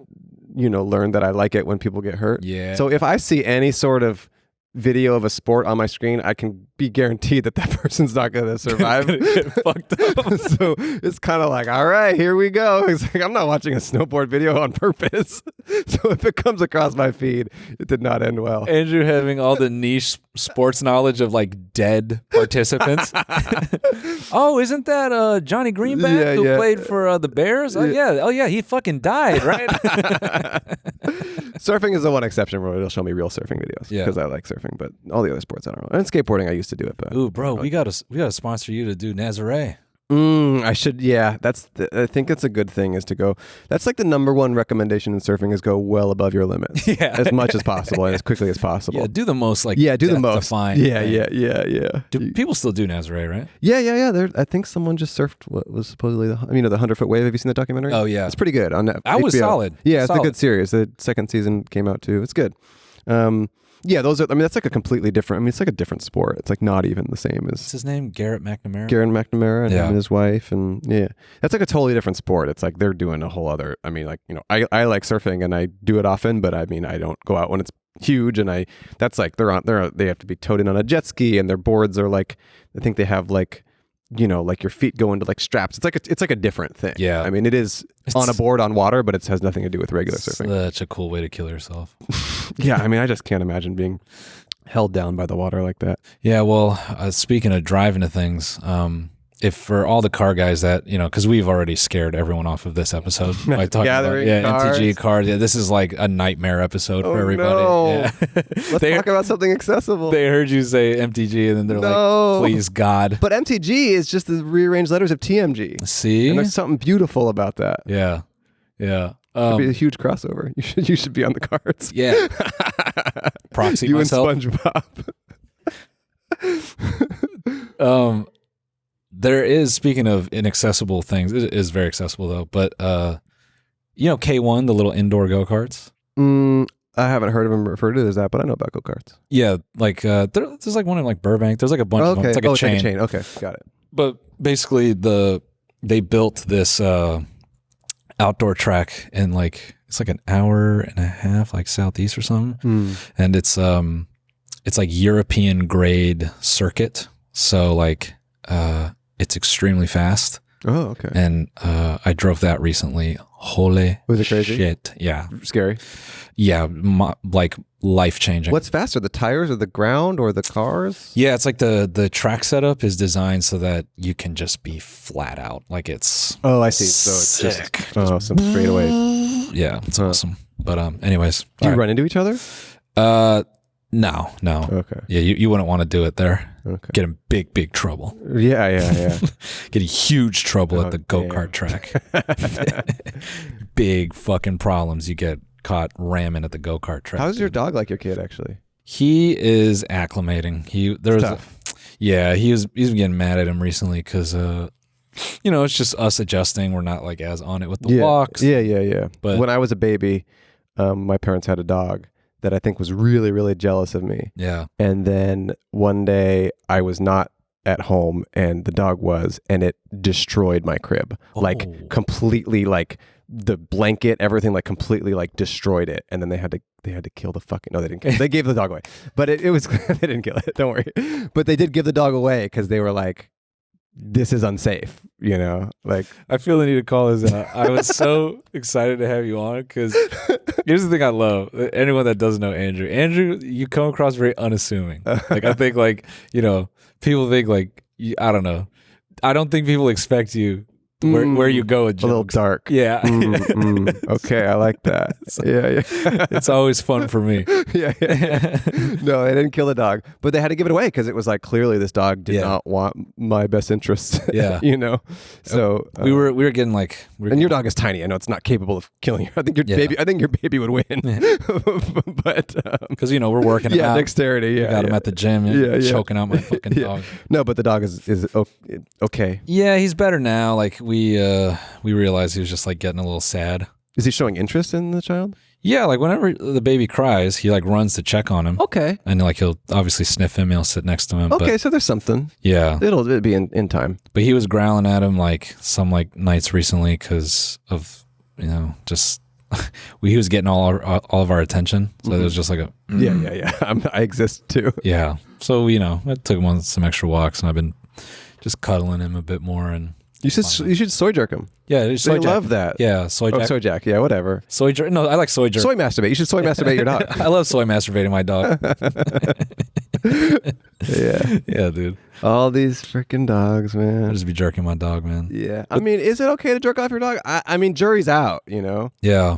learned that I like it when people get hurt. Yeah. So if I see any sort of video of a sport on my screen, I can be guaranteed that person's not going to survive. Get fucked up. So it's kind of like, all right, here we go. It's like I'm not watching a snowboard video on purpose. So if it comes across my feed, it did not end well. Andrew having all the niche sports knowledge of like dead participants. Oh, isn't that Johnny Greenback who played for the Bears? Oh yeah, he fucking died, right? Surfing is the one exception where it'll show me real surfing videos because I like surfing, but all the other sports I don't know. And skateboarding, I used to do it. But ooh, bro, we gotta sponsor you to do Nazare. I should. Yeah, I think it's a good thing is to go. That's like the number one recommendation in surfing is go well above your limits, as much as possible and as quickly as possible. Yeah, do the most do the most. Yeah. Do people still do Nazare, right? Yeah. I think someone just surfed what was supposedly the 100-foot wave. Have you seen the documentary? Oh yeah, it's pretty good on Netflix. That was solid. Yeah, it's a good series. The second season came out too. It's good. Yeah, those are. I mean, that's like a completely different. I mean, it's like a different sport. It's like not even the same as. What's his name? Garrett McNamara. Garrett McNamara and him and his wife, and that's like a totally different sport. It's like they're doing a whole other. I mean, like I like surfing and I do it often, but I mean, I don't go out when it's huge, and that's like they have to be towed in on a jet ski, and their boards are like I think they have like. Like your feet go into like straps. It's like a different thing. Yeah. I mean, it's on a board on water, but it has nothing to do with regular surfing. Such a cool way to kill yourself. Yeah. I mean, I just can't imagine being held down by the water like that. Yeah. Well, speaking of driving to things, if for all the car guys that, because we've already scared everyone off of this episode by talking about MTG cars. Yeah, this is like a nightmare episode for everybody. No. Yeah. Let's talk about something accessible. They heard you say MTG and then they're like, please God. But MTG is just the rearranged letters of TMG. See? And there's something beautiful about that. Yeah. Yeah. It'd be a huge crossover. You should be on the cards. Yeah. Proxy you myself. And SpongeBob. There is, speaking of inaccessible things, it is very accessible though, but K1, the little indoor go-karts? I haven't heard of them referred to as that, but I know about go-karts. Yeah, like there's like one in like Burbank. There's like a bunch of them. It's like a chain. Like a chain. Okay, got it. But basically they built this outdoor track in like, it's like an hour and a half, like southeast or something. And it's like European grade circuit. So like, it's extremely fast. Oh, okay. And I drove that recently. Holy was it crazy? Shit. Yeah. Scary? Yeah. Like life-changing. What's faster, the tires or the ground or the cars? Yeah, it's like the track setup is designed so that you can just be flat out. Like it's Oh, I see. So it's sick. Just some straightaways. Yeah, it's awesome. But anyways. Do you run into each other? No. Okay. Yeah, you wouldn't want to do it there. Okay. Get in big trouble. Yeah. Get in huge trouble at the go-kart track. Big fucking problems. You get caught ramming at the go-kart track. How's your dog like your kid, actually? He is acclimating. He's getting mad at him recently because it's just us adjusting. We're not like as on it with the walks. Yeah. But when I was a baby, my parents had a dog that I think was really, really jealous of me. Yeah. And then one day I was not at home and the dog was, and it destroyed my crib. Like completely, like the blanket, everything like completely like destroyed it. And then they had to kill the fucking, no, they didn't kill it. They gave the dog away. But it was, they didn't kill it, don't worry. But they did give the dog away because they were like, this is unsafe, like I feel the need to call this out. I was so excited to have you on because here's the thing I love. Anyone that doesn't know Andrew, you come across very unassuming. Like I think like, people think like, I don't know. I don't think people expect you where you go with jokes. A little dark. Yeah. Okay, I like that. Yeah. It's always fun for me. Yeah. No, they didn't kill the dog, but they had to give it away because it was like clearly this dog did not want my best interest. Yeah. So we were getting like, and your dog is tiny. I know it's not capable of killing you. I think your baby would win. But because we're working. Yeah, dexterity. Yeah, got him at the gym and choking out my fucking dog. No, but the dog is okay. Yeah, he's better now. Like we realized he was just like getting a little sad. Is he showing interest in the child? Yeah, like whenever the baby cries, he like runs to check on him. Okay. And like he'll obviously sniff him. He'll sit next to him. Okay, so there's something. Yeah. It'll be in time. But he was growling at him like some like nights recently because of just he was getting all of our attention. So it was just like a yeah. I exist too. Yeah. So I took him on some extra walks, and I've been just cuddling him a bit more. And you should soy jerk him. Yeah, soy jack. Love that. Yeah, soy jack. Soy jack. Yeah, whatever. Soy jerk. No, I like soy jerk. Soy masturbate. You should soy masturbate your dog. I love soy masturbating my dog. Yeah, dude. All these freaking dogs, man. I'll just be jerking my dog, man. Yeah. I mean, is it okay to jerk off your dog? I mean, jury's out, Yeah.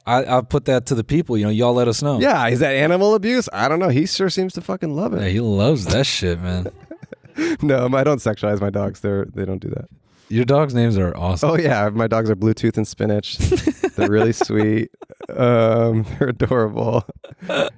I'll put that to the people. Y'all let us know. Yeah. Is that animal abuse? I don't know. He sure seems to fucking love it. Yeah, he loves that shit, man. No, I don't sexualize my dogs. They don't do that. Your dog's names are awesome. Oh yeah, my dogs are Bluetooth and Spinach. They're really sweet. They're adorable.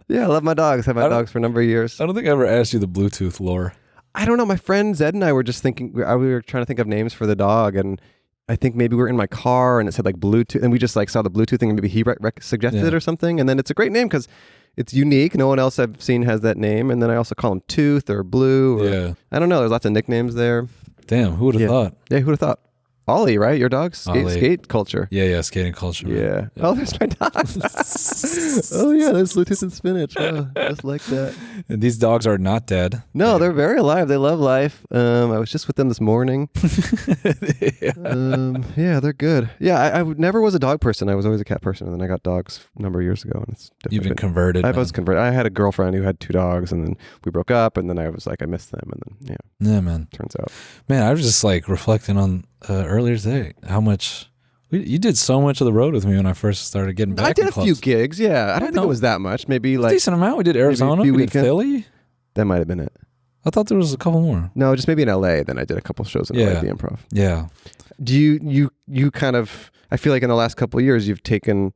Yeah, I love my dogs. Had my dogs for a number of years. I don't think I ever asked you the Bluetooth lore. I don't know. My friend Zed and I were just thinking. We were trying to think of names for the dog, and I think maybe we were in my car and it said like Bluetooth, and we just like saw the Bluetooth thing, and maybe he suggested it or something. And then it's a great name because it's unique. No one else I've seen has that name. And then I also call him Tooth or Blue. Or, I don't know. There's lots of nicknames there. Damn, who would have thought? Yeah, who would have thought? Ollie, right? Your dog? Skate culture. Yeah, skating culture. Yeah. Oh, there's my dog. Oh, yeah, there's Bluetooth and Spinach. Oh, just like that. And these dogs are not dead. No, they're very alive. They love life. I was just with them this morning. Yeah, they're good. Yeah, I never was a dog person. I was always a cat person, and then I got dogs a number of years ago. And You've been converted. I was converted. I had a girlfriend who had 2 dogs, and then we broke up, and then I was like, I missed them, and then, Yeah, man. Turns out. Man, I was just like reflecting on earlier today how much you did so much of the road with me when I first started getting back. I did a few gigs. Yeah, I don't think it was that much. Maybe like a decent amount. We did Arizona, we did Philly. That might have been it. I thought there was a couple more. No, just maybe in LA. Then I did a couple shows in LA at the Improv. Yeah. Do you kind of? I feel like in the last couple of years you've taken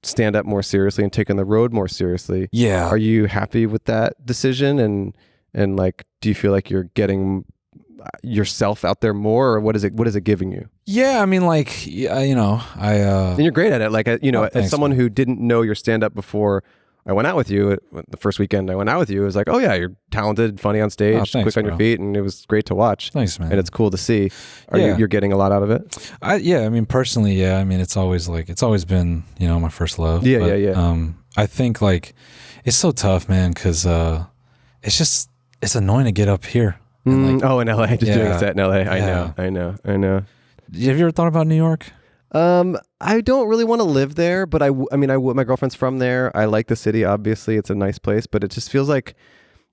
stand up more seriously and taken the road more seriously. Yeah. Are you happy with that decision? And like, do you feel like you're getting yourself out there more, or what is it giving you? Yeah, I mean, like, and you're great at it. Like, as someone who didn't know your stand up before I went out with you, the first weekend I went out with you, it was like, oh yeah, you're talented, funny on stage, quick on your feet, and it was great to watch. Thanks, man. And it's cool to see. You're getting a lot out of it? I mean, personally, I mean, it's always been, my first love. Yeah. I think like, it's so tough, man, because it's annoying to get up here. In LA, just doing a set in LA. I know. Have you ever thought about New York? I don't really want to live there, but my girlfriend's from there. I like the city. Obviously, it's a nice place, but it just feels like,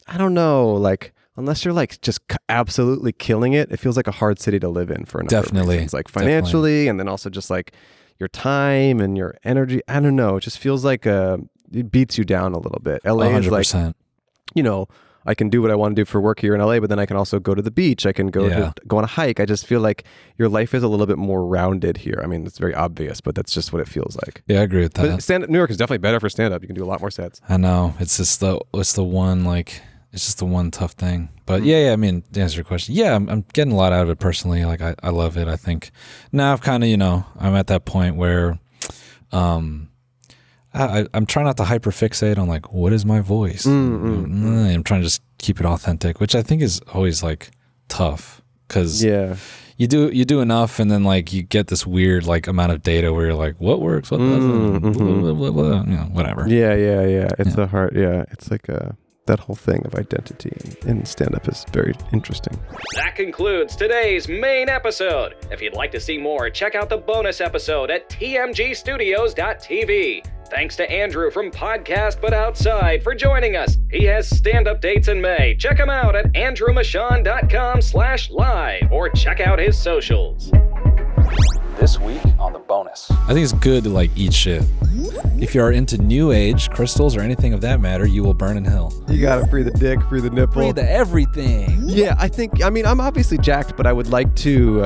I don't know, like unless you're like just absolutely killing it, it feels like a hard city to live in for a number of reasons, like financially, and then also just like your time and your energy. I don't know. It just feels like it beats you down a little bit. LA 100%. Is like, I can do what I want to do for work here in LA, but then I can also go to the beach. I can go on a hike. I just feel like your life is a little bit more rounded here. I mean, it's very obvious, but that's just what it feels like. Yeah, I agree with that. But New York is definitely better for stand-up. You can do a lot more sets. I know. It's just the one tough thing. But I mean, to answer your question, I'm getting a lot out of it personally. Like I love it. I think now I've kind of, I'm at that point where, I'm trying not to hyperfixate on like, what is my voice? I'm trying to just keep it authentic, which I think is always like tough because you do enough, and then like you get this weird like amount of data where you're like, what works, what doesn't, blah, blah, blah, whatever. Yeah. It's a hard. Yeah, it's like that whole thing of identity in stand-up is very interesting. That concludes today's main episode. If you'd like to see more, check out the bonus episode at tmgstudios.tv. Thanks to Andrew from Podcast But Outside for joining us. He has stand-up dates in May. Check him out at andrewmichaan.com/live or check out his socials. This week on The Bonus. I think it's good to like eat shit. If you are into new age, crystals, or anything of that matter, you will burn in hell. You gotta free the dick, free the nipple. Free the everything. Yeah, I'm obviously jacked, but I would like to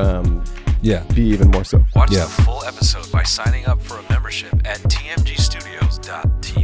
be even more so. Watch the full episode by signing up for a membership at tmgstudios.tv.